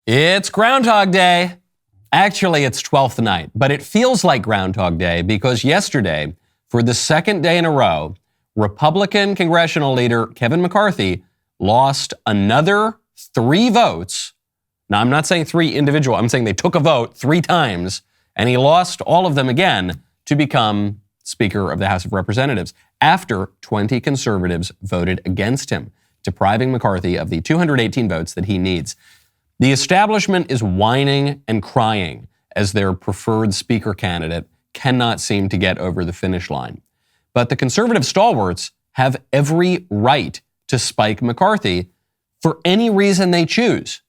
It's Groundhog Day. Actually, it's 12th night, but it feels like Groundhog Day because yesterday, for the second day in a row, Republican congressional leader Kevin McCarthy lost another 3 votes. Now, I'm not saying 3 individual. I'm saying they took a vote 3 times, and he lost all of them again to become Speaker of the House of Representatives after 20 conservatives voted against him, depriving McCarthy of the 218 votes that he needs. The establishment is whining and crying as their preferred speaker candidate cannot seem to get over the finish line. But the conservative stalwarts have every right to spike McCarthy for any reason they choose.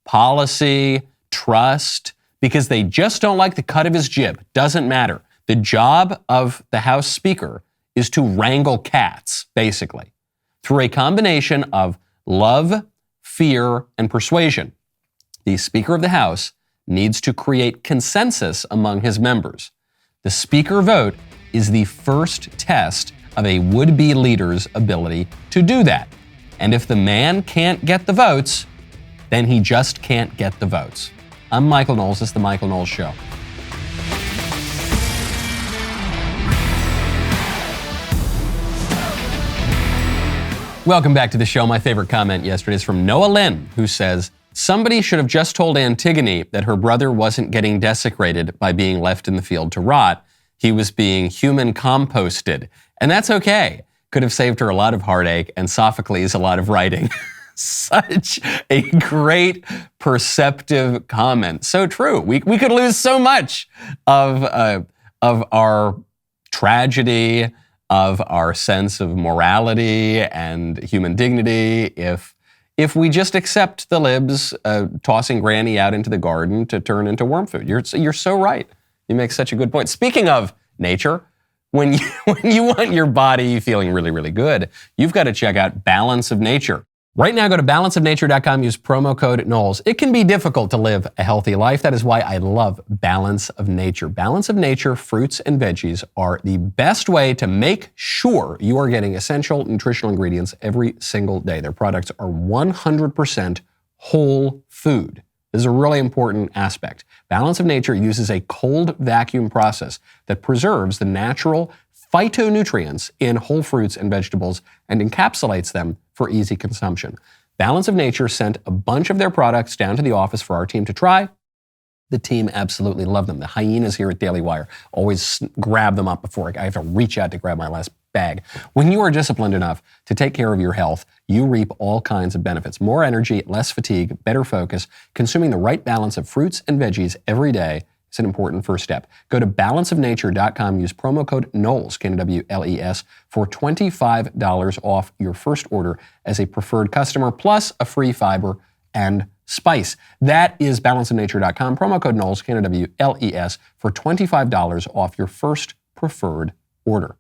Policy, trust, because they just don't like the cut of his jib. Doesn't matter. The job of the House Speaker is to wrangle cats, basically, through a combination of love, fear, and persuasion. The Speaker of the House needs to create consensus among his members. The Speaker vote is the first test of a would-be leader's ability to do that. And if the man can't get the votes, then he just can't get the votes. I'm Michael Knowles. This is The Michael Knowles Show. Welcome back to the show. My favorite comment yesterday is from Noah Lynn, who says, somebody should have just told Antigone that her brother wasn't getting desecrated by being left in the field to rot. He was being human composted. And that's okay. Could have saved her a lot of heartache and Sophocles a lot of writing. Such a great, perceptive comment. So true. We could lose so much of our tragedy, of our sense of morality and human dignity if we just accept the libs tossing Granny out into the garden to turn into worm food. You're so right. You make such a good point. Speaking of nature, when you want your body feeling really, really good, you've got to check out Balance of Nature. Right now, go to balanceofnature.com, use promo code Knowles. It can be difficult to live a healthy life. That is why I love Balance of Nature. Balance of Nature fruits and veggies are the best way to make sure you are getting essential nutritional ingredients every single day. Their products are 100% whole food. This is a really important aspect. Balance of Nature uses a cold vacuum process that preserves the natural phytonutrients in whole fruits and vegetables and encapsulates them for easy consumption. Balance of Nature sent a bunch of their products down to the office for our team to try. The team absolutely loved them. The hyenas here at DailyWire always grab them up before I have to reach out to grab my last bag. When you are disciplined enough to take care of your health, you reap all kinds of benefits. More energy, less fatigue, better focus. Consuming the right balance of fruits and veggies every day is an important first step. Go to balanceofnature.com, use promo code Knowles, Knowles, for $25 off your first order as a preferred customer, plus a free fiber and spice. That is balanceofnature.com, promo code Knowles, Knowles, for $25 off your first preferred order.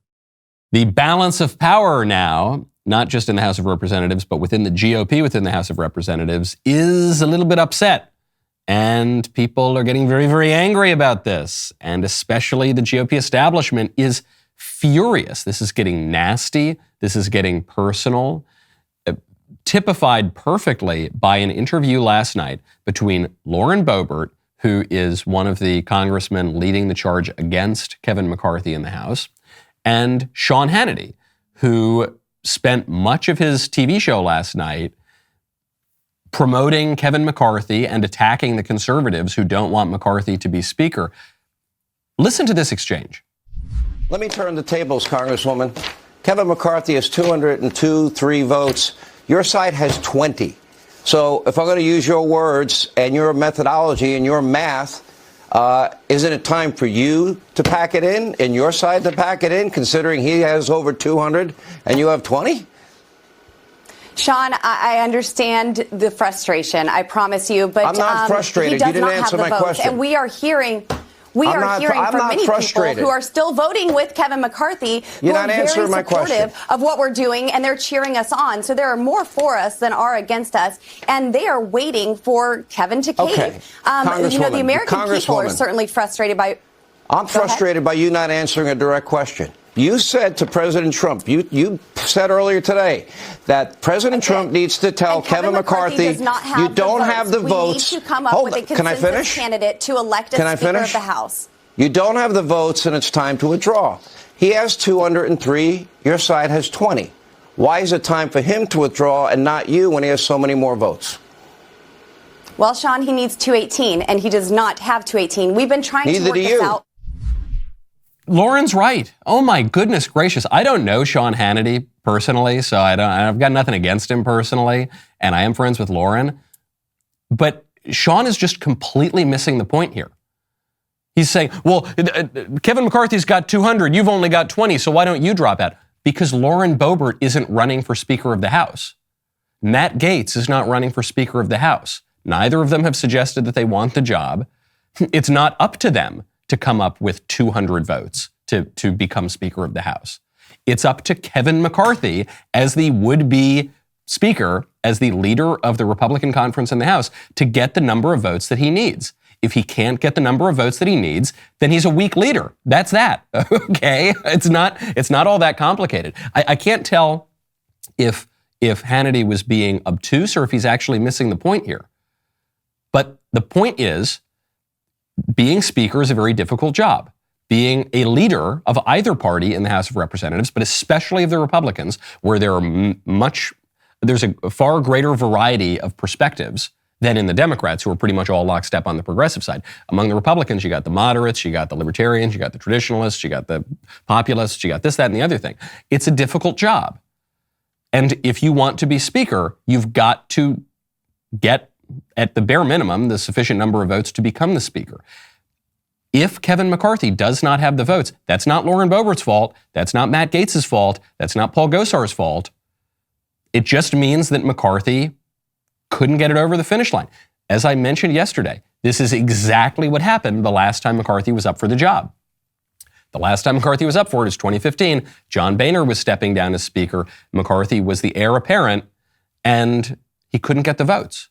The balance of power now, not just in the House of Representatives, but within the GOP, within the House of Representatives, is a little bit upset. And people are getting very, very angry about this. And especially the GOP establishment is furious. This is getting nasty. This is getting personal. Typified perfectly by an interview last night between Lauren Boebert, who is one of the congressmen leading the charge against Kevin McCarthy in the House, and Sean Hannity, who spent much of his TV show last night promoting Kevin McCarthy and attacking the conservatives who don't want McCarthy to be Speaker. Listen to this exchange. Let me turn the tables, Congresswoman. Kevin McCarthy has 203 votes. Your side has 20. So if I'm going to use your words and your methodology and your math, isn't it time for you to pack it in and your side to pack it in, considering he has over 200 and you have 20? Sean, I understand the frustration. I promise you, but I'm not frustrated. He does you didn't not answer have the my votes, question. and we are hearing from many people who are still voting with Kevin McCarthy, who are very supportive of what we're doing, and they're cheering us on. So there are more for us than are against us, and they are waiting for Kevin to cave. Okay. The American people are certainly frustrated by. I'm frustrated by you not answering a direct question. You said to President Trump, you said earlier today that President Trump needs to tell Kevin McCarthy, you don't have the votes. We need to come up with a consensus candidate to elect a Speaker of the House. You don't have the votes, and it's time to withdraw. He has 203. Your side has 20. Why is it time for him to withdraw and not you when he has so many more votes? Well, Sean, he needs 218, and he does not have 218. We've been trying to work this out. Lauren's right. Oh, my goodness gracious. I don't know Sean Hannity personally, so I've got nothing against him personally, and I am friends with Lauren. But Sean is just completely missing the point here. He's saying, well, Kevin McCarthy's got 200, you've only got 20, so why don't you drop out? Because Lauren Boebert isn't running for Speaker of the House. Matt Gaetz is not running for Speaker of the House. Neither of them have suggested that they want the job. It's not up to them to come up with 200 votes to become Speaker of the House. It's up to Kevin McCarthy as the would-be Speaker, as the leader of the Republican conference in the House, to get the number of votes that he needs. If he can't get the number of votes that he needs, then he's a weak leader. That's that, okay? It's not all that complicated. I can't tell if Hannity was being obtuse or if he's actually missing the point here. But the point is, being Speaker is a very difficult job. Being a leader of either party in the House of Representatives, but especially of the Republicans, where there's a far greater variety of perspectives than in the Democrats, who are pretty much all lockstep on the progressive side. Among the Republicans, you got the moderates, you got the libertarians, you got the traditionalists, you got the populists, you got this, that, and the other thing. It's a difficult job. And if you want to be Speaker, you've got to get, at the bare minimum, the sufficient number of votes to become the Speaker. If Kevin McCarthy does not have the votes, that's not Lauren Boebert's fault, that's not Matt Gaetz's fault, that's not Paul Gosar's fault. It just means that McCarthy couldn't get it over the finish line. As I mentioned yesterday, this is exactly what happened the last time McCarthy was up for the job. The last time McCarthy was up for it was 2015. John Boehner was stepping down as Speaker. McCarthy was the heir apparent, and he couldn't get the votes.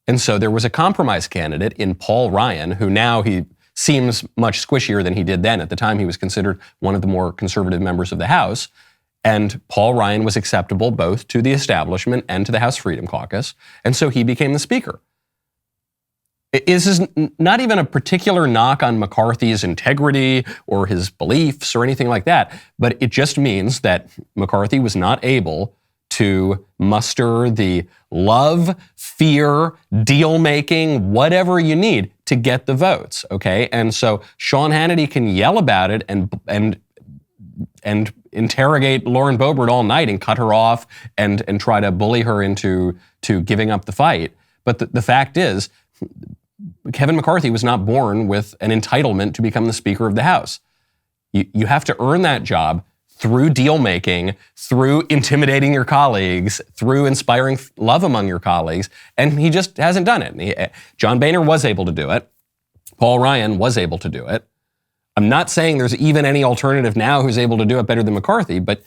And so there was a compromise candidate in Paul Ryan, who now he seems much squishier than he did then. At the time, he was considered one of the more conservative members of the House. And Paul Ryan was acceptable both to the establishment and to the House Freedom Caucus. And so he became the Speaker. This is not even a particular knock on McCarthy's integrity or his beliefs or anything like that, but it just means that McCarthy was not able to muster the love, fear, deal-making, whatever you need to get the votes, okay? And so Sean Hannity can yell about it and interrogate Lauren Boebert all night and cut her off and try to bully her into giving up the fight. But the fact is, Kevin McCarthy was not born with an entitlement to become the Speaker of the House. You have to earn that job through deal-making, through intimidating your colleagues, through inspiring love among your colleagues, and he just hasn't done it. John Boehner was able to do it. Paul Ryan was able to do it. I'm not saying there's even any alternative now who's able to do it better than McCarthy, but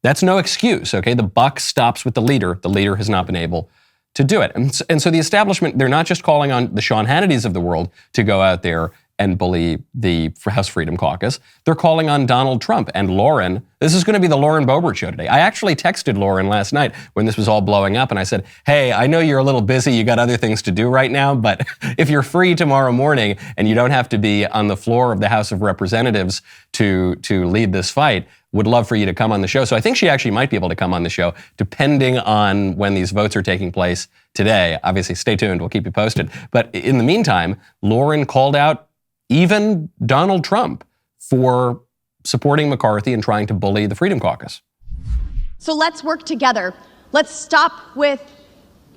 that's no excuse, okay? The buck stops with the leader. The leader has not been able to do it. And so the establishment, they're not just calling on the Sean Hannitys of the world to go out there and bully the House Freedom Caucus. They're calling on Donald Trump and Lauren. This is going to be the Lauren Boebert show today. I actually texted Lauren last night when this was all blowing up, and I said, hey, I know you're a little busy, you got other things to do right now, but if you're free tomorrow morning and you don't have to be on the floor of the House of Representatives to lead this fight, would love for you to come on the show. So I think she actually might be able to come on the show, depending on when these votes are taking place today. Obviously, stay tuned. We'll keep you posted. But in the meantime, Lauren called out even Donald Trump for supporting McCarthy and trying to bully the Freedom Caucus. So let's work together. Let's stop with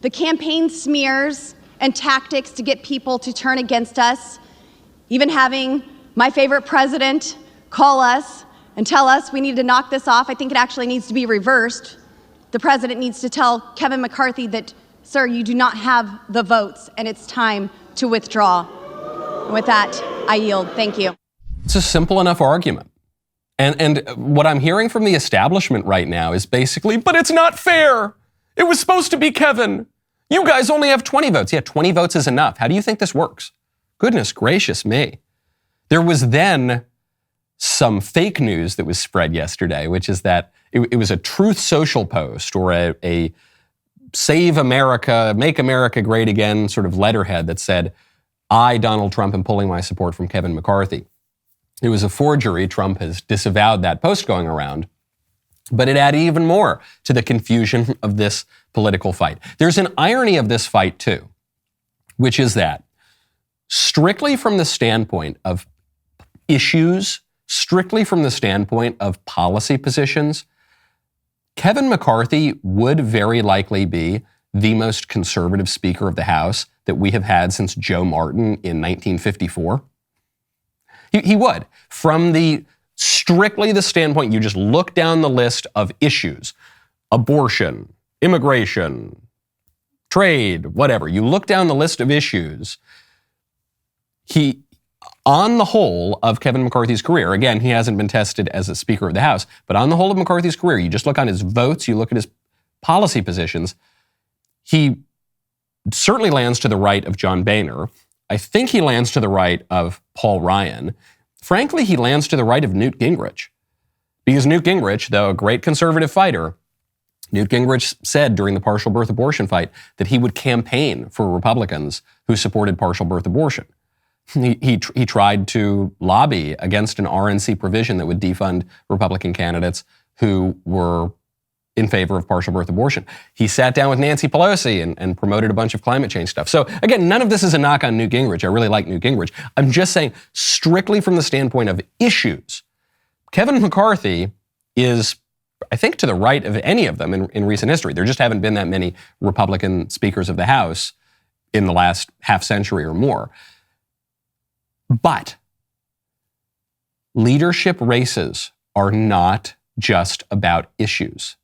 the campaign smears and tactics to get people to turn against us. Even having my favorite president call us and tell us we need to knock this off. I think it actually needs to be reversed. The president needs to tell Kevin McCarthy that, sir, you do not have the votes and it's time to withdraw. And with that, I yield. Thank you. It's a simple enough argument. And what I'm hearing from the establishment right now is basically, but it's not fair. It was supposed to be Kevin. You guys only have 20 votes. Yeah, 20 votes is enough. How do you think this works? Goodness gracious me. There was then some fake news that was spread yesterday, which is that it was a Truth Social post or a Save America, Make America Great Again sort of letterhead that said, I, Donald Trump, am pulling my support from Kevin McCarthy. It was a forgery. Trump has disavowed that post going around. But it added even more to the confusion of this political fight. There's an irony of this fight, too, which is that strictly from the standpoint of issues, strictly from the standpoint of policy positions, Kevin McCarthy would very likely be the most conservative Speaker of the House that we have had since Joe Martin in 1954. He would. From the strictly the standpoint, you just look down the list of issues, abortion, immigration, trade, whatever. You look down the list of issues, he, on the whole of Kevin McCarthy's career, again, he hasn't been tested as a Speaker of the House, but on the whole of McCarthy's career, you just look on his votes, you look at his policy positions, he certainly lands to the right of John Boehner. I think he lands to the right of Paul Ryan. Frankly, he lands to the right of Newt Gingrich. Because Newt Gingrich, though a great conservative fighter, Newt Gingrich said during the partial birth abortion fight that he would campaign for Republicans who supported partial birth abortion. He tried to lobby against an RNC provision that would defund Republican candidates who were in favor of partial birth abortion. He sat down with Nancy Pelosi and promoted a bunch of climate change stuff. So again, none of this is a knock on Newt Gingrich. I really like Newt Gingrich. I'm just saying, strictly from the standpoint of issues, Kevin McCarthy is, I think, to the right of any of them in recent history. There just haven't been that many Republican speakers of the House in the last half century or more. But leadership races are not just about issues.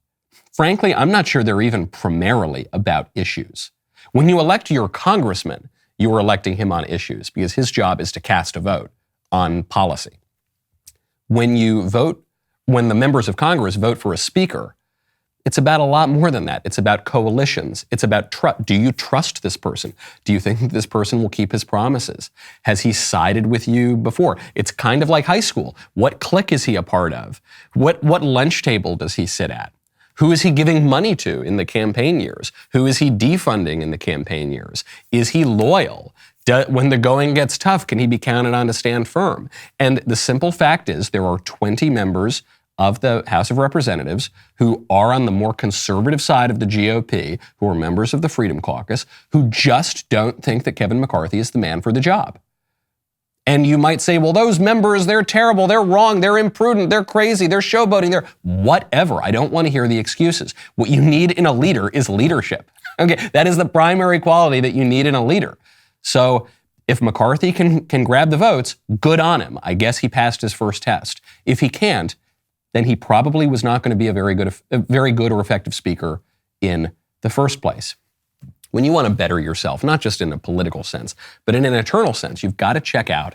Frankly, I'm not sure they're even primarily about issues. When you elect your congressman, you are electing him on issues because his job is to cast a vote on policy. When the members of Congress vote for a speaker, it's about a lot more than that. It's about coalitions. It's about trust. Do you trust this person? Do you think this person will keep his promises? Has he sided with you before? It's kind of like high school. What clique is he a part of? What lunch table does he sit at? Who is he giving money to in the campaign years? Who is he defunding in the campaign years? Is he loyal? When the going gets tough, can he be counted on to stand firm? And the simple fact is there are 20 members of the House of Representatives who are on the more conservative side of the GOP, who are members of the Freedom Caucus, who just don't think that Kevin McCarthy is the man for the job. And you might say, well, those members, they're terrible, they're wrong, they're imprudent, they're crazy, they're showboating, they're whatever. I don't want to hear the excuses. What you need in a leader is leadership. Okay, that is the primary quality that you need in a leader. So if McCarthy can grab the votes, good on him. I guess he passed his first test. If he can't, then he probably was not going to be a very good or effective speaker in the first place. When you want to better yourself, not just in a political sense, but in an eternal sense, you've got to check out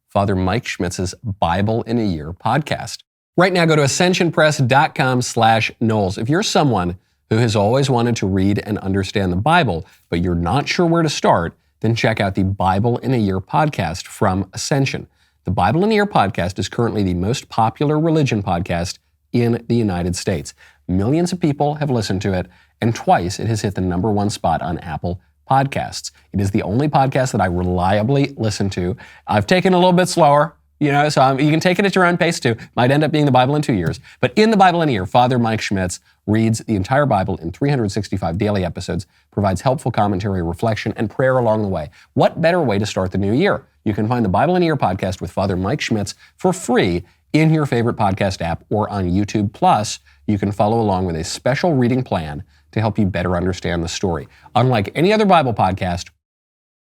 Father Mike Schmitz's Bible in a Year podcast. Right now, go to ascensionpress.com/Knowles. If you're someone who has always wanted to read and understand the Bible, but you're not sure where to start, then check out the Bible in a Year podcast from Ascension. The Bible in a Year podcast is currently the most popular religion podcast in the United States. Millions of people have listened to it, and twice it has hit the #1 spot on Apple Podcasts. It is the only podcast that I reliably listen to. I've taken it a little bit slower, so you can take it at your own pace too. Might end up being the Bible in 2 years. But in the Bible in a Year, Father Mike Schmitz reads the entire Bible in 365 daily episodes, provides helpful commentary, reflection, and prayer along the way. What better way to start the new year? You can find the Bible in a Year podcast with Father Mike Schmitz for free in your favorite podcast app or on YouTube. Plus, you can follow along with a special reading plan to help you better understand the story. Unlike any other Bible podcast,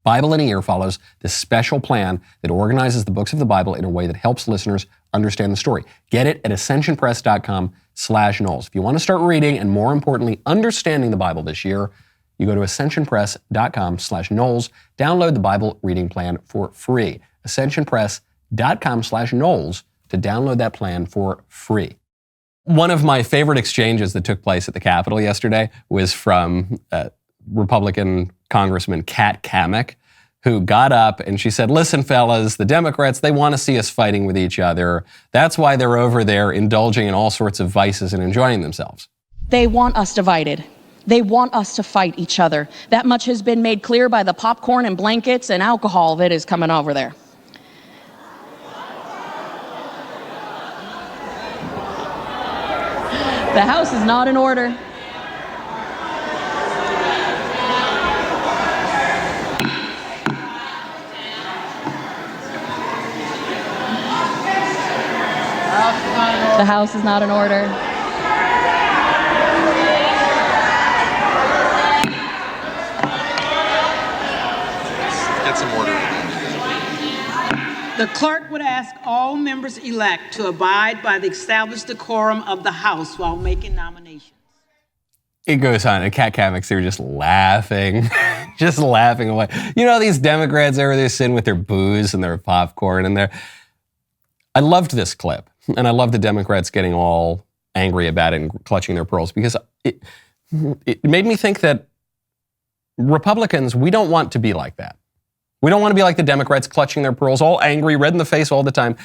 Bible in a Year follows this special plan that organizes the books of the Bible in a way that helps listeners understand the story. Get it at ascensionpress.com/Knowles. If you want to start reading and, more importantly, understanding the Bible this year, you go to ascensionpress.com/Knowles. Download the Bible reading plan for free. ascensionpress.com/Knowles to download that plan for free. One of my favorite exchanges that took place at the Capitol yesterday was from Republican Congressman Cammack, who got up and she said, listen, fellas, the Democrats, they want to see us fighting with each other. That's why they're over there indulging in all sorts of vices and enjoying themselves. They want us divided. They want us to fight each other. That much has been made clear by the popcorn and blankets and alcohol that is coming over there. The House is not in order. The House is not in order. Get some order. The clerk would ask all members-elect to abide by the established decorum of the House while making nominations. It goes on, and Kat Cammack's there just laughing, just laughing away. You know, these Democrats over there sitting with their booze and their popcorn and I loved this clip, and I love the Democrats getting all angry about it and clutching their pearls, because it made me think that Republicans, we don't want to be like that. We don't want to be like the Democrats clutching their pearls, all angry, red in the face all the time.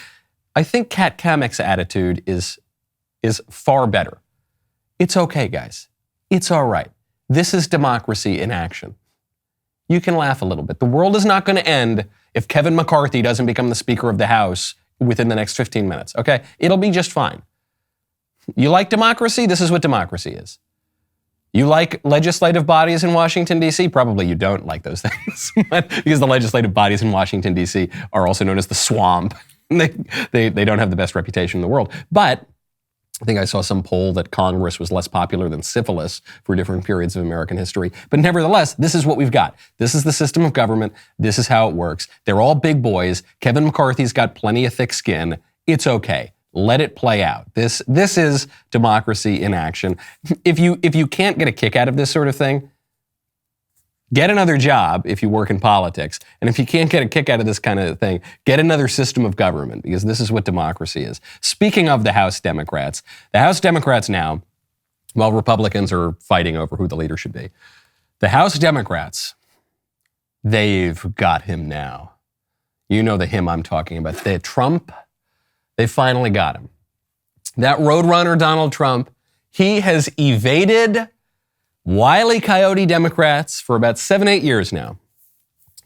I think Kat Cammack's attitude is far better. It's okay, guys. It's all right. This is democracy in action. You can laugh a little bit. The world is not going to end if Kevin McCarthy doesn't become the Speaker of the House within the next 15 minutes, okay? It'll be just fine. You like democracy? This is what democracy is. You like legislative bodies in Washington, D.C.? Probably you don't like those things, because the legislative bodies in Washington, D.C. are also known as the swamp. They don't have the best reputation in the world. But I think I saw some poll that Congress was less popular than syphilis for different periods of American history. But nevertheless, this is what we've got. This is the system of government. This is how it works. They're all big boys. Kevin McCarthy's got plenty of thick skin. It's okay. Let it play out. This is democracy in action. If you can't get a kick out of this sort of thing, get another job if you work in politics. And if you can't get a kick out of this kind of thing, get another system of government, because this is what democracy is. Speaking of the House Democrats now, while Republicans are fighting over who the leader should be, the House Democrats, they've got him now. You know the him I'm talking about. Trump, they finally got him. That roadrunner Donald Trump, he has evaded Wile E. Coyote Democrats for about 7-8 years now.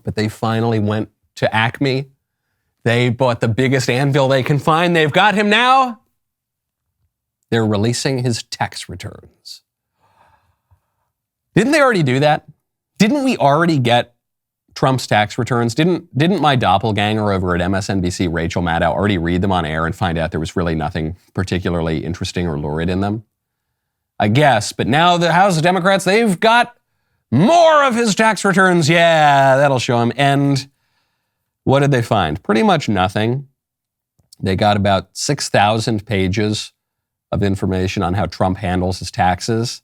But they finally went to Acme. They bought the biggest anvil they can find. They've got him now. They're releasing his tax returns. Didn't they already do that? Didn't we already get Trump's tax returns? Didn't my doppelganger over at MSNBC, Rachel Maddow, already read them on air and find out there was really nothing particularly interesting or lurid in them? I guess, but now the House Democrats, they've got more of his tax returns. Yeah, that'll show him. And what did they find? Pretty much nothing. They got about 6,000 pages of information on how Trump handles his taxes.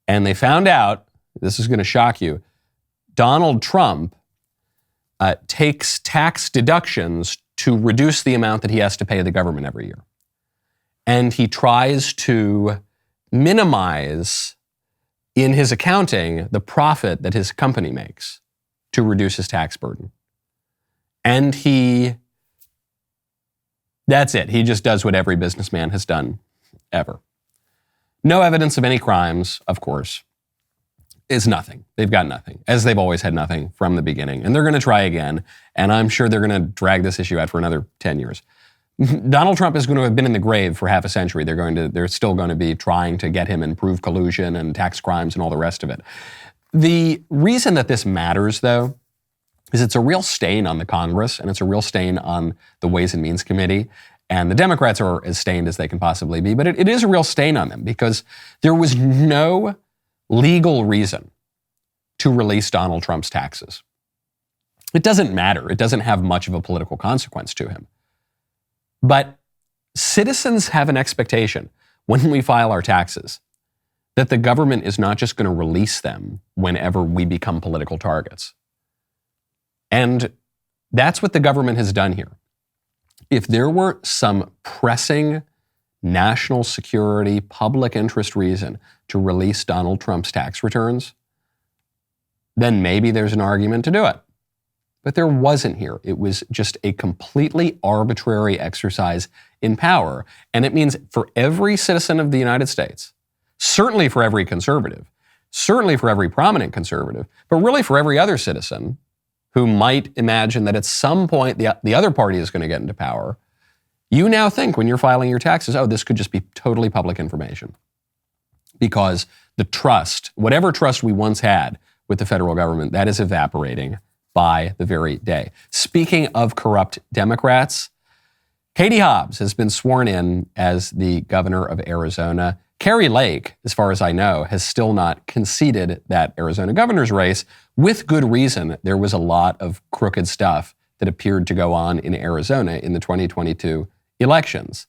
And they found out, this is going to shock you, Donald Trump takes tax deductions to reduce the amount that he has to pay the government every year. And he tries to minimize in his accounting the profit that his company makes to reduce his tax burden. And that's it. He just does what every businessman has done ever. No evidence of any crimes, of course. Is nothing. They've got nothing, as they've always had nothing from the beginning. And they're going to try again. And I'm sure they're going to drag this issue out for another 10 years. Donald Trump is going to have been in the grave for half a century. They're still going to be trying to get him and prove collusion and tax crimes and all the rest of it. The reason that this matters, though, is it's a real stain on the Congress, and it's a real stain on the Ways and Means Committee. And the Democrats are as stained as they can possibly be. But it is a real stain on them, because there was no legal reason to release Donald Trump's taxes. It doesn't matter. It doesn't have much of a political consequence to him. But citizens have an expectation when we file our taxes that the government is not just going to release them whenever we become political targets. And that's what the government has done here. If there were some pressing national security, public interest reason to release Donald Trump's tax returns, then maybe there's an argument to do it. But there wasn't here. It was just a completely arbitrary exercise in power. And it means for every citizen of the United States, certainly for every conservative, certainly for every prominent conservative, but really for every other citizen who might imagine that at some point the other party is going to get into power, you now think when you're filing your taxes, oh, this could just be totally public information. Because the trust, whatever trust we once had with the federal government, that is evaporating by the very day. Speaking of corrupt Democrats, Katie Hobbs has been sworn in as the governor of Arizona. Kari Lake, as far as I know, has still not conceded that Arizona governor's race, with good reason. There was a lot of crooked stuff that appeared to go on in Arizona in the 2022 elections.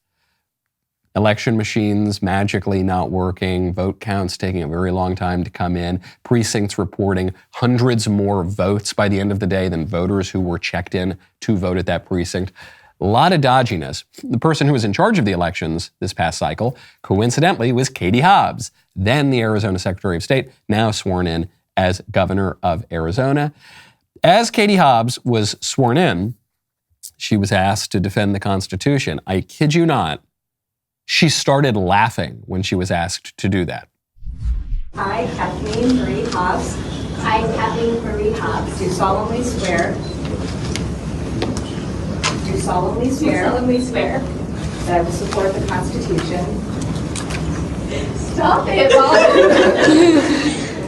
Election machines magically not working, vote counts taking a very long time to come in, precincts reporting hundreds more votes by the end of the day than voters who were checked in to vote at that precinct. A lot of dodginess. The person who was in charge of the elections this past cycle, coincidentally, was Katie Hobbs, then the Arizona Secretary of State, now sworn in as governor of Arizona. As Katie Hobbs was sworn in, she was asked to defend the Constitution. I kid you not, she started laughing when she was asked to do that. I, Kathleen Marie Hobbs. I, Kathleen Marie Hobbs. Do solemnly swear. That I will support the Constitution. Stop it, Mom.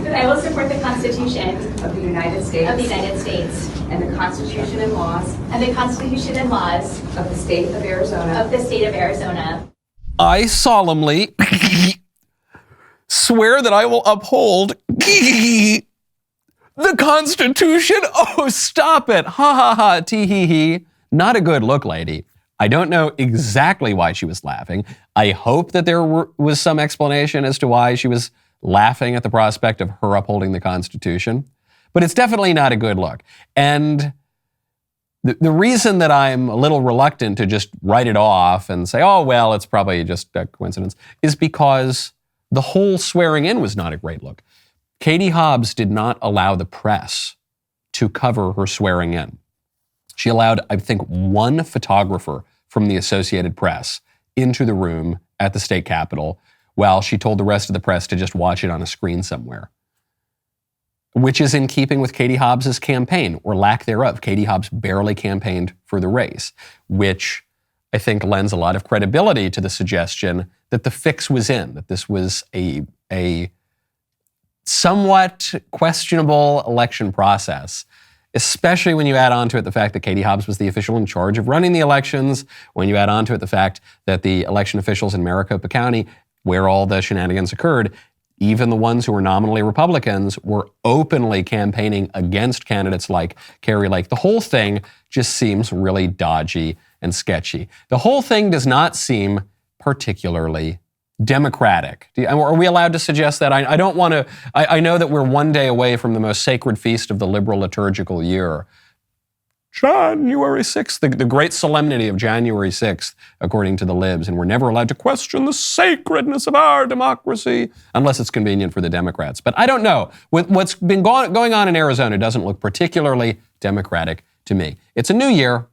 That I will support the Constitution of the United States. And the Constitution and laws. Of the State of Arizona. I solemnly swear that I will uphold the Constitution. Oh, stop it. Ha ha ha, tee hee hee. Not a good look, lady. I don't know exactly why she was laughing. I hope that there was some explanation as to why she was laughing at the prospect of her upholding the Constitution. But it's definitely not a good look. And the reason that I'm a little reluctant to just write it off and say, oh, well, it's probably just a coincidence, is because the whole swearing in was not a great look. Katie Hobbs did not allow the press to cover her swearing in. She allowed, I think, one photographer from the Associated Press into the room at the state capitol while she told the rest of the press to just watch it on a screen somewhere, which is in keeping with Katie Hobbs' campaign, or lack thereof. Katie Hobbs barely campaigned for the race, which I think lends a lot of credibility to the suggestion that the fix was in, that this was a somewhat questionable election process, especially when you add on to it the fact that Katie Hobbs was the official in charge of running the elections, when you add on to it the fact that the election officials in Maricopa County, where all the shenanigans occurred, even the ones who were nominally Republicans, were openly campaigning against candidates like Kari Lake. The whole thing just seems really dodgy and sketchy. The whole thing does not seem particularly democratic. Are we allowed to suggest that? I don't want to. I know that we're one day away from the most sacred feast of the liberal liturgical year, January 6th, the great solemnity of January 6th, according to the libs, and we're never allowed to question the sacredness of our democracy unless it's convenient for the Democrats. But I don't know. What's been going on in Arizona doesn't look particularly democratic to me. It's a new year,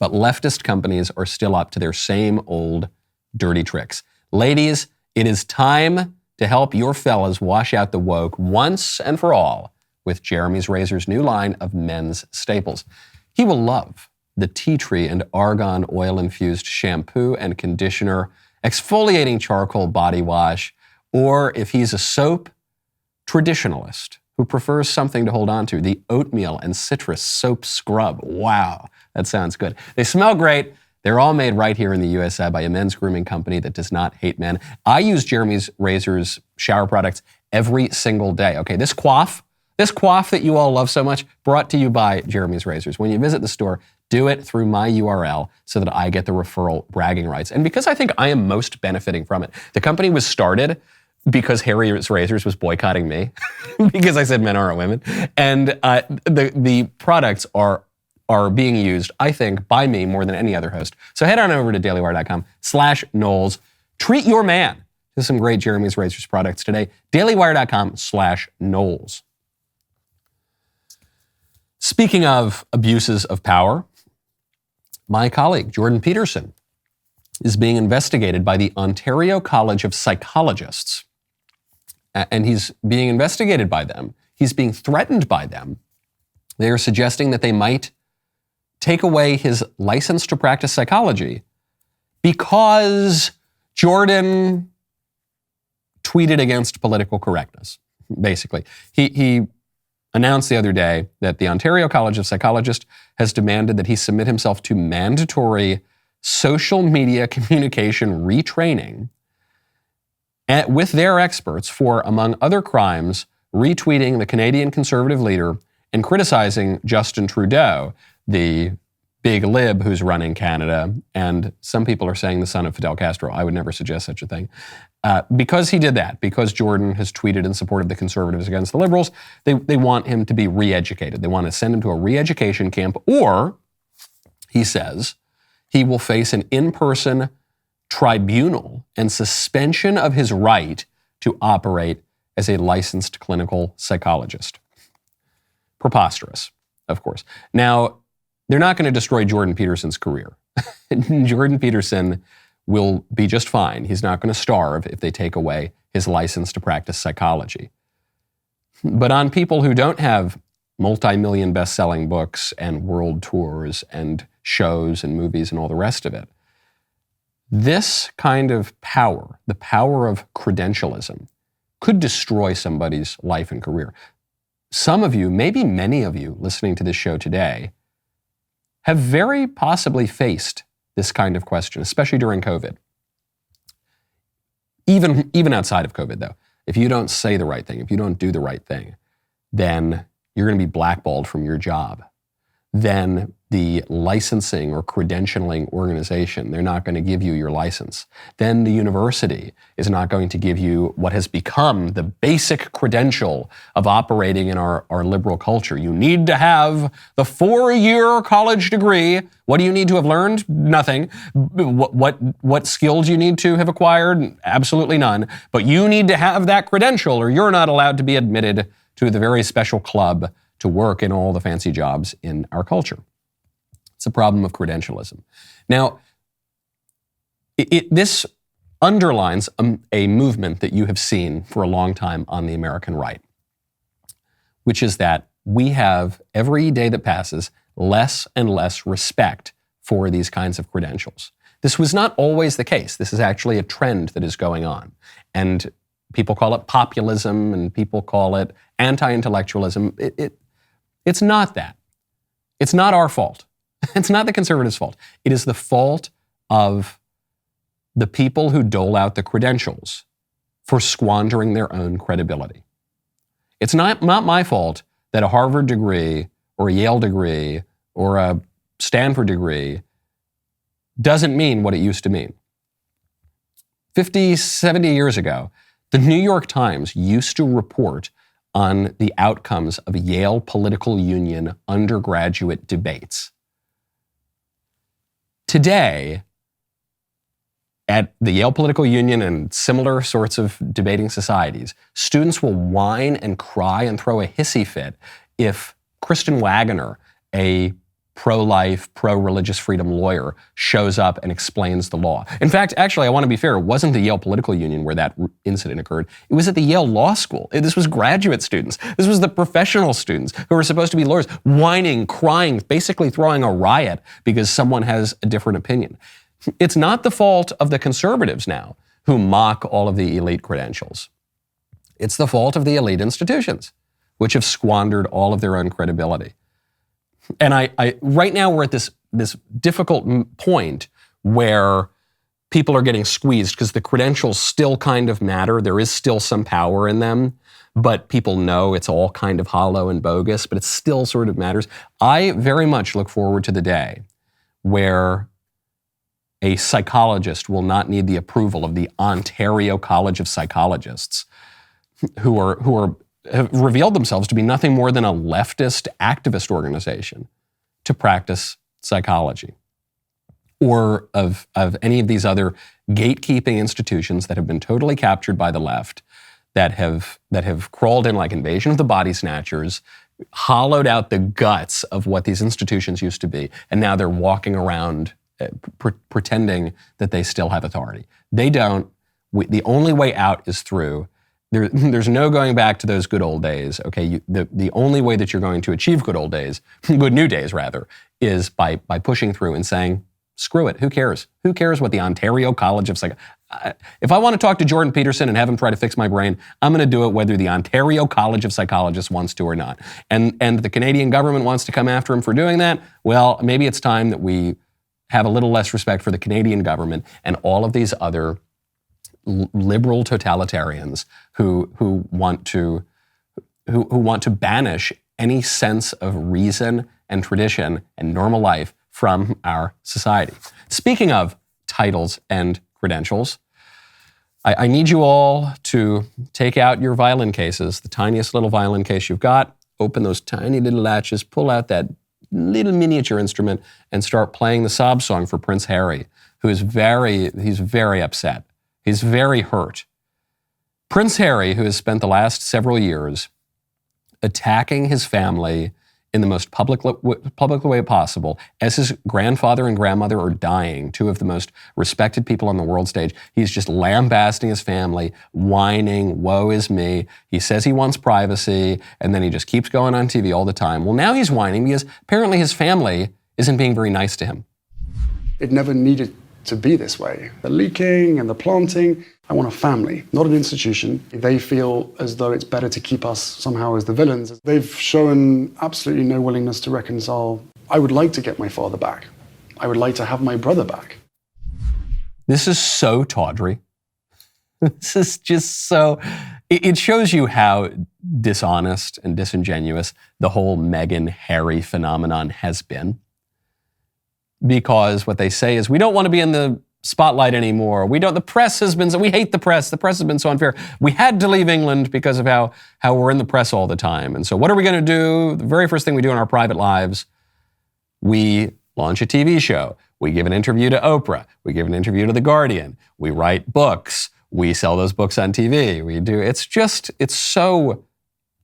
but leftist companies are still up to their same old dirty tricks. Ladies, it is time to help your fellas wash out the woke once and for all with Jeremy's Razor's new line of men's staples. He will love the tea tree and argan oil-infused shampoo and conditioner, exfoliating charcoal body wash, or if he's a soap traditionalist who prefers something to hold on to, the oatmeal and citrus soap scrub. Wow, that sounds good. They smell great. They're all made right here in the USA by a men's grooming company that does not hate men. I use Jeremy's Razor's shower products every single day. Okay, this coif that you all love so much, brought to you by Jeremy's Razors. When you visit the store, do it through my URL so that I get the referral bragging rights. And because I think I am most benefiting from it. The company was started because Harry's Razors was boycotting me because I said men aren't women. And the products are being used, I think, by me more than any other host. So head on over to dailywire.com/Knowles. Treat your man to some great Jeremy's Razors products today. dailywire.com/Knowles. Speaking of abuses of power, my colleague, Jordan Peterson, is being investigated by the Ontario College of Psychologists. And he's being investigated by them. He's being threatened by them. They are suggesting that they might take away his license to practice psychology because Jordan tweeted against political correctness, basically. He announced the other day that the Ontario College of Psychologists has demanded that he submit himself to mandatory social media communication retraining with their experts for, among other crimes, retweeting the Canadian Conservative leader and criticizing Justin Trudeau, the big lib who's running Canada, and some people are saying the son of Fidel Castro. I would never suggest such a thing. Because he did that, because Jordan has tweeted in support of the Conservatives against the Liberals, they want him to be re-educated. They want to send him to a re-education camp, or, he says, he will face an in-person tribunal and suspension of his right to operate as a licensed clinical psychologist. Preposterous, of course. Now, they're not going to destroy Jordan Peterson's career. Jordan Peterson will be just fine. He's not going to starve if they take away his license to practice psychology. But on people who don't have multi-million best-selling books and world tours and shows and movies and all the rest of it, this kind of power, the power of credentialism, could destroy somebody's life and career. Some of you, maybe many of you listening to this show today, have very possibly faced this kind of question, especially during COVID. Even outside of COVID, though, if you don't say the right thing, if you don't do the right thing, then you're going to be blackballed from your job. Then the licensing or credentialing organization, they're not going to give you your license. Then the university is not going to give you what has become the basic credential of operating in our liberal culture. You need to have the 4-year college degree. What do you need to have learned? Nothing. What skills you need to have acquired? Absolutely none. But you need to have that credential or you're not allowed to be admitted to the very special club to work in all the fancy jobs in our culture. It's a problem of credentialism. Now, this underlines a movement that you have seen for a long time on the American right, which is that we have, every day that passes, less and less respect for these kinds of credentials. This was not always the case. This is actually a trend that is going on. And people call it populism and people call it anti-intellectualism. It's not that. It's not our fault. It's not the conservatives' fault. It is the fault of the people who dole out the credentials for squandering their own credibility. It's not my fault that a Harvard degree or a Yale degree or a Stanford degree doesn't mean what it used to mean. 50, 70 years ago, the New York Times used to report on the outcomes of Yale Political Union undergraduate debates. Today, at the Yale Political Union and similar sorts of debating societies, students will whine and cry and throw a hissy fit if Kristen Waggoner, a pro-life, pro-religious freedom lawyer, shows up and explains the law. In fact, actually, I want to be fair, it wasn't the Yale Political Union where that incident occurred. It was at the Yale Law School. This was graduate students. This was the professional students who were supposed to be lawyers, whining, crying, basically throwing a riot because someone has a different opinion. It's not the fault of the conservatives now who mock all of the elite credentials. It's the fault of the elite institutions, which have squandered all of their own credibility. And I right now we're at this difficult point where people are getting squeezed because the credentials still kind of matter. There is still some power in them, but people know it's all kind of hollow and bogus, but it still sort of matters. I very much look forward to the day where a psychologist will not need the approval of the Ontario College of Psychologists, who have revealed themselves to be nothing more than a leftist activist organization, to practice psychology, or of any of these other gatekeeping institutions that have been totally captured by the left, that have crawled in like Invasion of the Body Snatchers hollowed out the guts of what these institutions used to be, and now they're walking around pretending that they still have authority. They don't. The only way out is through. There's no going back to those good old days. Okay, the only way that you're going to achieve good old days, good new days rather, is by pushing through and saying, screw it. Who cares? Who cares what the Ontario College of Psychologists? If I want to talk to Jordan Peterson and have him try to fix my brain, I'm going to do it whether the Ontario College of Psychologists wants to or not. And the Canadian government wants to come after him for doing that. Well, maybe it's time that we have a little less respect for the Canadian government and all of these other liberal totalitarians who want to banish any sense of reason and tradition and normal life from our society. Speaking of titles and credentials, I need you all to take out your violin cases, the tiniest little violin case you've got, open those tiny little latches, pull out that little miniature instrument, and start playing the sob song for Prince Harry, he's very upset. He's very hurt. Prince Harry, who has spent the last several years attacking his family in the most public way possible, as his grandfather and grandmother are dying, two of the most respected people on the world stage. He's just lambasting his family, whining, woe is me. He says he wants privacy, and then he just keeps going on TV all the time. Well, now he's whining because apparently his family isn't being very nice to him. It never needed to be this way. The leaking and the planting. I want a family, not an institution. They feel as though it's better to keep us somehow as the villains. They've shown absolutely no willingness to reconcile. I would like to get my father back. I would like to have my brother back. This is so tawdry. This is just so... It shows you how dishonest and disingenuous the whole Meghan Harry phenomenon has been. Because what they say is, we don't want to be in the spotlight anymore. We hate the press. The press has been so unfair. We had to leave England because of how we're in the press all the time. And so what are we going to do? The very first thing we do in our private lives, we launch a TV show. We give an interview to Oprah. We give an interview to The Guardian. We write books. We sell those books on TV. It's so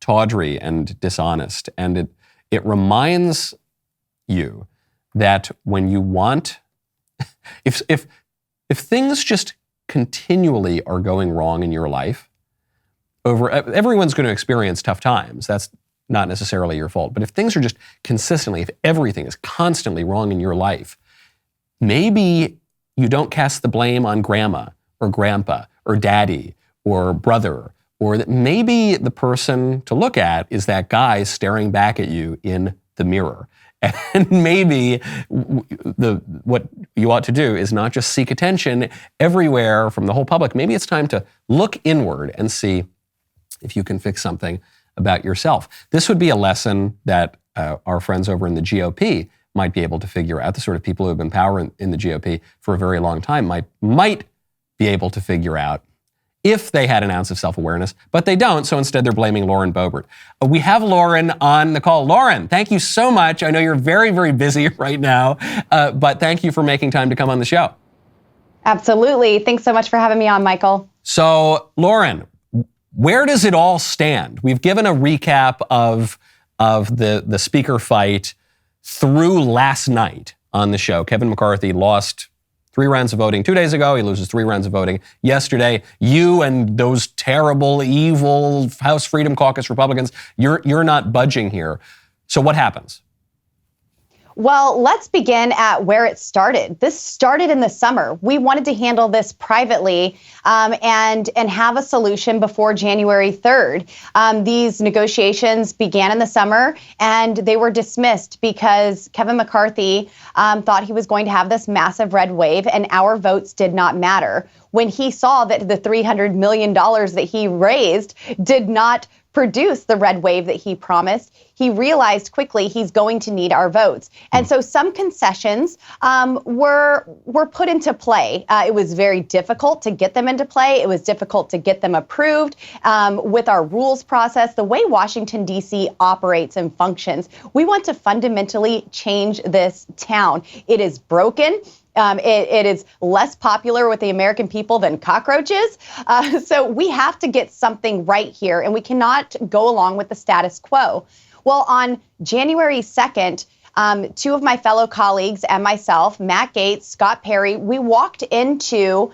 tawdry and dishonest. And it reminds you that when you want, if things just continually are going wrong in your life, everyone's going to experience tough times. That's not necessarily your fault. But if things are just consistently, if everything is constantly wrong in your life, maybe you don't cast the blame on grandma or grandpa or daddy or brother, or that maybe the person to look at is that guy staring back at you in the mirror. And maybe what you ought to do is not just seek attention everywhere from the whole public. Maybe it's time to look inward and see if you can fix something about yourself. This would be a lesson that our friends over in the GOP might be able to figure out. The sort of people who have been power in the GOP for a very long time might be able to figure out if they had an ounce of self-awareness, but they don't, so instead they're blaming Lauren Boebert. We have Lauren on the call. Lauren, thank you so much. I know you're very, very busy right now, but thank you for making time to come on the show. Absolutely. Thanks so much for having me on, Michael. So, Lauren, where does it all stand? We've given a recap of the speaker fight through last night on the show. Kevin McCarthy lost 3 rounds of voting 2 days ago. He loses 3 rounds of voting yesterday. You and those terrible, evil House Freedom Caucus Republicans, you're not budging here. So what happens? Well, let's begin at where it started. This started in the summer. We wanted to handle this privately and have a solution before January 3rd. These negotiations began in the summer, and they were dismissed because Kevin McCarthy thought he was going to have this massive red wave, and our votes did not matter. When he saw that the $300 million that he raised did not produce the red wave that he promised, he realized quickly he's going to need our votes. And so some concessions were put into play. It was very difficult to get them into play. It was difficult to get them approved with our rules process, the way Washington, D.C. operates and functions. We want to fundamentally change this town. It is broken. It is less popular with the American people than cockroaches. So we have to get something right here, and we cannot go along with the status quo. Well, on January 2nd, two of my fellow colleagues and myself, Matt Gaetz, Scott Perry, we walked into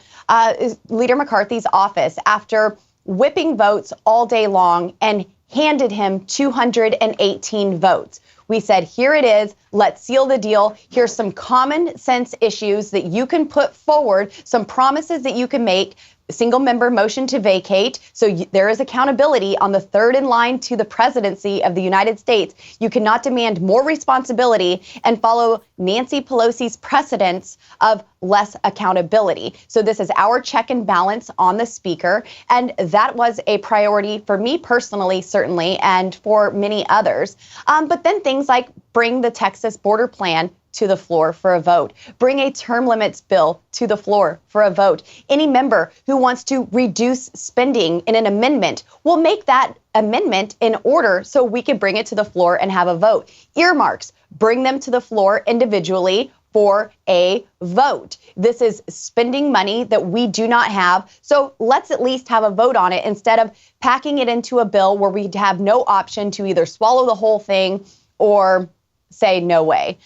Leader McCarthy's office after whipping votes all day long and handed him 218 votes. We said, here it is. Let's seal the deal. Here's some common sense issues that you can put forward, some promises that you can make. Single member motion to vacate. So there is accountability on the third in line to the presidency of the United States. You cannot demand more responsibility and follow Nancy Pelosi's precedents of less accountability. So this is our check and balance on the speaker. And that was a priority for me personally, certainly, and for many others. But then things like bring the Texas border plan to the floor for a vote. Bring a term limits bill to the floor for a vote. Any member who wants to reduce spending in an amendment will make that amendment in order so we can bring it to the floor and have a vote. Earmarks, bring them to the floor individually for a vote. This is spending money that we do not have. So let's at least have a vote on it instead of packing it into a bill where we have no option to either swallow the whole thing or say no way.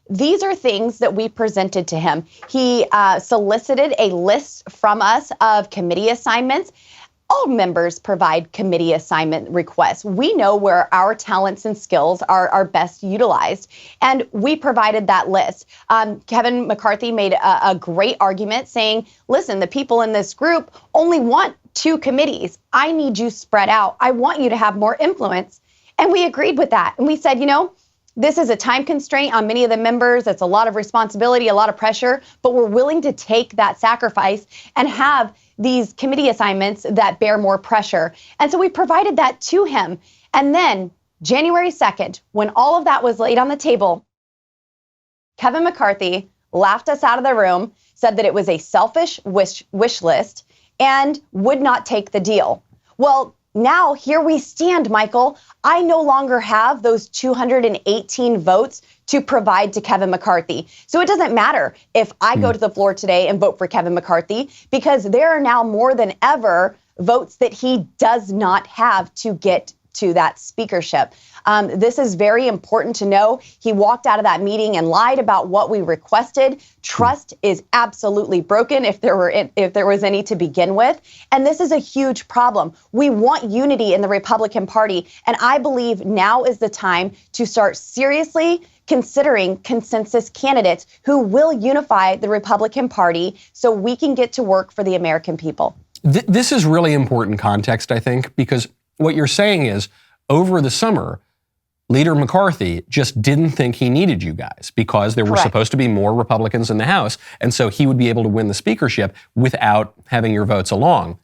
These are things that we presented to him. He solicited a list from us of committee assignments. All members provide committee assignment requests. We know where our talents and skills are best utilized, and we provided that list. Kevin McCarthy made a great argument saying, listen, the people in this group only want 2 committees. I need you spread out. I want you to have more influence. And we agreed with that. And we said, this is a time constraint on many of the members. It's a lot of responsibility, a lot of pressure, but we're willing to take that sacrifice and have these committee assignments that bear more pressure. And so we provided that to him. And then January 2nd, when all of that was laid on the table, Kevin McCarthy laughed us out of the room, said that it was a selfish wish list, and would not take the deal. Well, now here we stand, Michael. I no longer have those 218 votes to provide to Kevin McCarthy. So it doesn't matter if I go to the floor today and vote for Kevin McCarthy, because there are now more than ever votes that he does not have to get to that speakership. This is very important to know. He walked out of that meeting and lied about what we requested. Trust is absolutely broken if there was any to begin with. And this is a huge problem. We want unity in the Republican Party. And I believe now is the time to start seriously considering consensus candidates who will unify the Republican Party so we can get to work for the American people. This is really important context, I think, because what you're saying is over the summer, Leader McCarthy just didn't think he needed you guys because there were supposed to be more Republicans in the House. And so he would be able to win the speakership without having your votes along.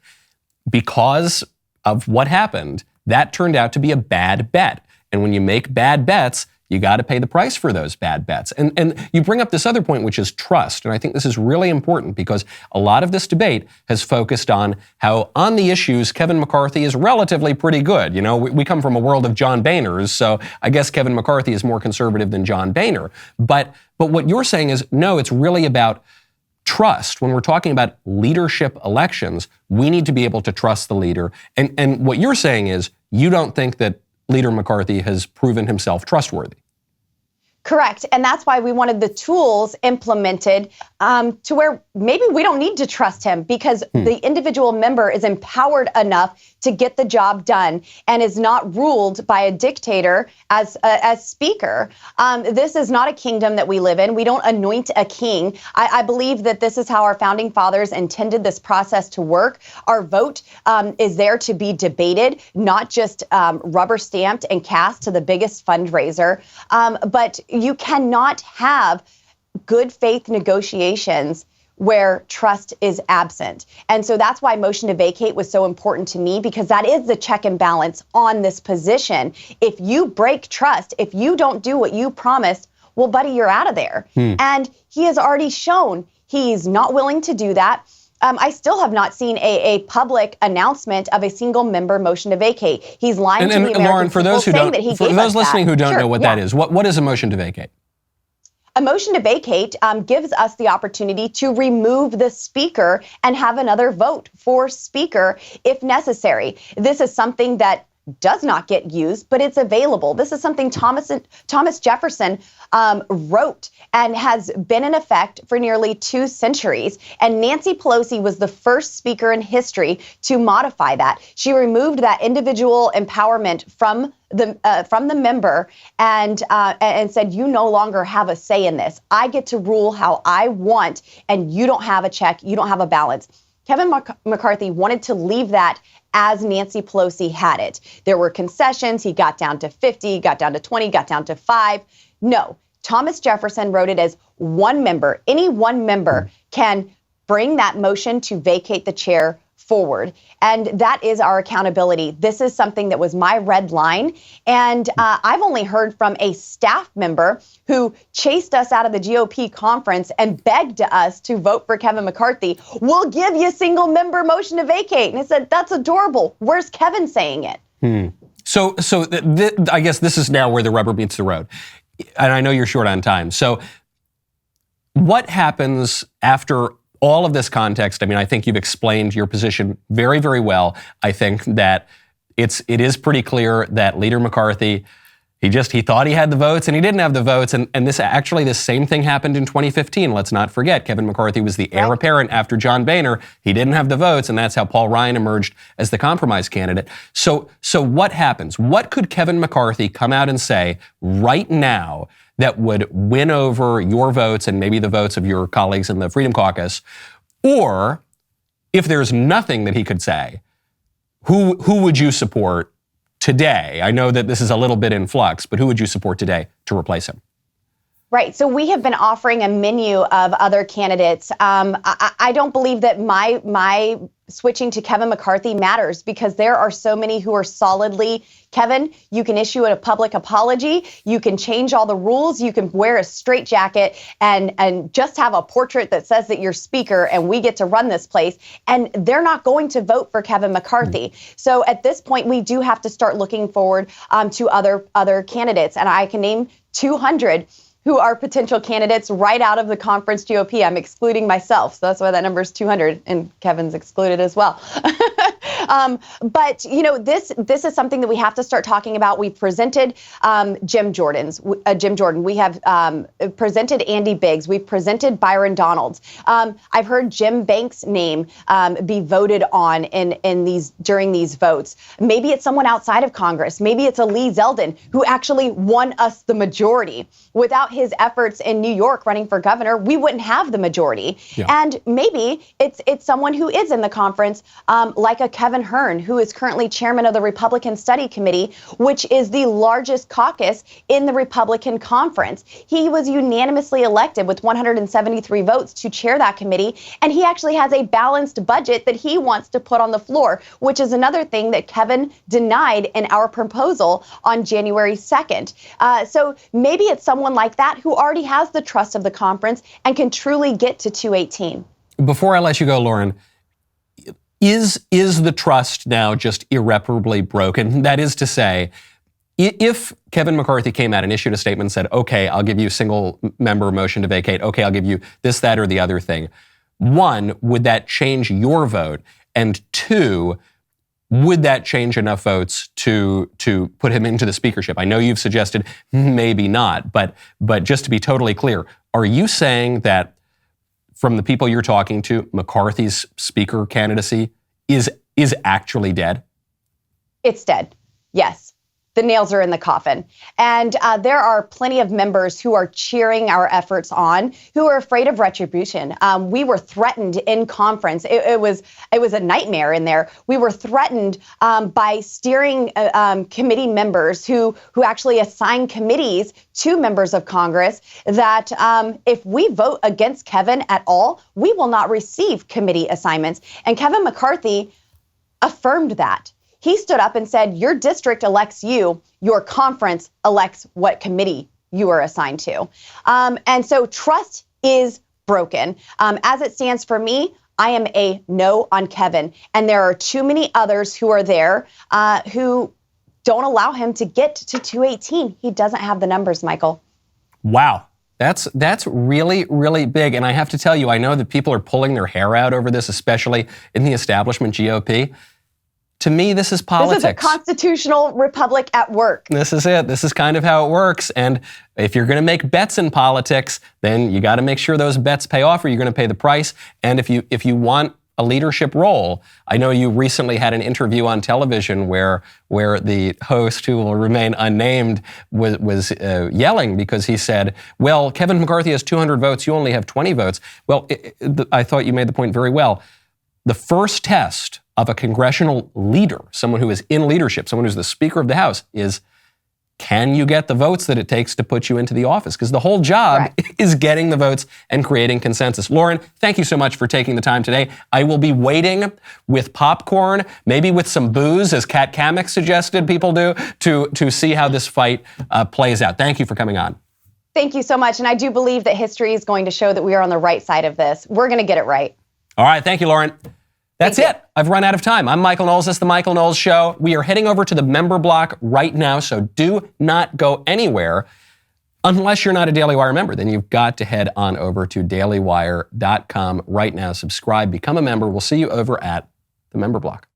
Because of what happened, that turned out to be a bad bet. And when you make bad bets, you got to pay the price for those bad bets. And you bring up this other point, which is trust. And I think this is really important because a lot of this debate has focused on how on the issues, Kevin McCarthy is relatively pretty good. You know, we come from a world of John Boehners, so I guess Kevin McCarthy is more conservative than John Boehner. But what you're saying is, no, it's really about trust. When we're talking about leadership elections, we need to be able to trust the leader. And what you're saying is, you don't think that Leader McCarthy has proven himself trustworthy. Correct. And that's why we wanted the tools implemented to where maybe we don't need to trust him because the individual member is empowered enough to get the job done and is not ruled by a dictator as speaker. This is not a kingdom that we live in. We don't anoint a king. I believe that this is how our founding fathers intended this process to work. Our vote is there to be debated, not just rubber stamped and cast to the biggest fundraiser. But you cannot have good faith negotiations where trust is absent. And so that's why motion to vacate was so important to me, because that is the check and balance on this position. If you break trust, if you don't do what you promised, well, buddy, you're out of there. And he has already shown he's not willing to do that. I still have not seen a public announcement of a single member motion to vacate. He's lying to the American Lauren, for those people who don't, for those listening who don't know what that is, what is a motion to vacate? A motion to vacate gives us the opportunity to remove the speaker and have another vote for speaker if necessary. This is something that does not get used, but it's available. This is something Thomas Jefferson wrote and has been in effect for nearly 2 centuries. And Nancy Pelosi was the first speaker in history to modify that. She removed that individual empowerment from the member and said, you no longer have a say in this. I get to rule how I want, and you don't have a check. You don't have a balance. Kevin McCarthy wanted to leave that as Nancy Pelosi had it. There were concessions. He got down to 50, got down to 20, got down to 5. No, Thomas Jefferson wrote it as one member. Any one member can bring that motion to vacate the chair forward. And that is our accountability. This is something that was my red line. And I've only heard from a staff member who chased us out of the GOP conference and begged us to vote for Kevin McCarthy. We'll give you a single member motion to vacate. And I said, that's adorable. Where's Kevin saying it? So I guess this is now where the rubber meets the road. And I know you're short on time. So what happens after all of this context? I mean, I think you've explained your position very, very well. I think that it is pretty clear that Leader McCarthy, he thought he had the votes and he didn't have the votes. And this same thing happened in 2015. Let's not forget, Kevin McCarthy was the heir apparent after John Boehner. He didn't have the votes, and that's how Paul Ryan emerged as the compromise candidate. So what happens? What could Kevin McCarthy come out and say right now that would win over your votes and maybe the votes of your colleagues in the Freedom Caucus? Or if there's nothing that he could say, who would you support today? I know that this is a little bit in flux, but who would you support today to replace him? Right. So we have been offering a menu of other candidates. I don't believe that my switching to Kevin McCarthy matters, because there are so many who are solidly, Kevin, you can issue a public apology, you can change all the rules, you can wear a straitjacket and just have a portrait that says that you're speaker and we get to run this place. And they're not going to vote for Kevin McCarthy. So at this point, we do have to start looking forward to other candidates. And I can name 200 who are potential candidates right out of the conference GOP. I'm excluding myself, so that's why that number is 200, and Kevin's excluded as well. But this is something that we have to start talking about. We've presented Jim Jordan. We have presented Andy Biggs. We've presented Byron Donalds. I've heard Jim Banks' name be voted on during these votes. Maybe it's someone outside of Congress. Maybe it's a Lee Zeldin who actually won us the majority. Without his efforts in New York running for governor, we wouldn't have the majority. Yeah. And maybe it's someone who is in the conference, like a Kevin Hern, who is currently chairman of the Republican Study Committee, which is the largest caucus in the Republican conference. He was unanimously elected with 173 votes to chair that committee, and he actually has a balanced budget that he wants to put on the floor, which is another thing that Kevin denied in our proposal on January 2nd. So maybe it's someone like that who already has the trust of the conference and can truly get to 218. Before I let you go, Lauren, is the trust now just irreparably broken? That is to say, if Kevin McCarthy came out and issued a statement and said, okay, I'll give you a single member motion to vacate, okay, I'll give you this, that, or the other thing. One, would that change your vote? And two, would that change enough votes to put him into the speakership? I know you've suggested maybe not, but just to be totally clear, are you saying that from the people you're talking to, McCarthy's speaker candidacy is actually dead? It's dead, yes. The nails are in the coffin. And there are plenty of members who are cheering our efforts on, who are afraid of retribution. We were threatened in conference. It was a nightmare in there. We were threatened by steering committee members who actually assign committees to members of Congress that if we vote against Kevin at all, we will not receive committee assignments. And Kevin McCarthy affirmed that. He stood up and said, your district elects you, your conference elects what committee you are assigned to. And so trust is broken. As it stands for me, I am a no on Kevin. And there are too many others who are there who don't allow him to get to 218. He doesn't have the numbers, Michael. Wow. That's really, really big. And I have to tell you, I know that people are pulling their hair out over this, especially in the establishment GOP. To me, this is politics. This is a constitutional republic at work. This is it. This is kind of how it works. And if you're going to make bets in politics, then you got to make sure those bets pay off, or you're going to pay the price. And if you want a leadership role, I know you recently had an interview on television where the host, who will remain unnamed, was yelling because he said, well, Kevin McCarthy has 200 votes, you only have 20 votes. Well, I thought you made the point very well. The first test of a congressional leader, someone who is in leadership, someone who's the Speaker of the House, is can you get the votes that it takes to put you into the office? Because the whole job is getting the votes and creating consensus. Lauren, thank you so much for taking the time today. I will be waiting with popcorn, maybe with some booze, as Kat Cammack suggested people do, to see how this fight plays out. Thank you for coming on. Thank you so much. And I do believe that history is going to show that we are on the right side of this. We're going to get it right. All right. Thank you, Lauren. That's it. I've run out of time. I'm Michael Knowles. This is The Michael Knowles Show. We are heading over to the member block right now, so do not go anywhere. Unless you're not a Daily Wire member, then you've got to head on over to dailywire.com right now. Subscribe, become a member. We'll see you over at the member block.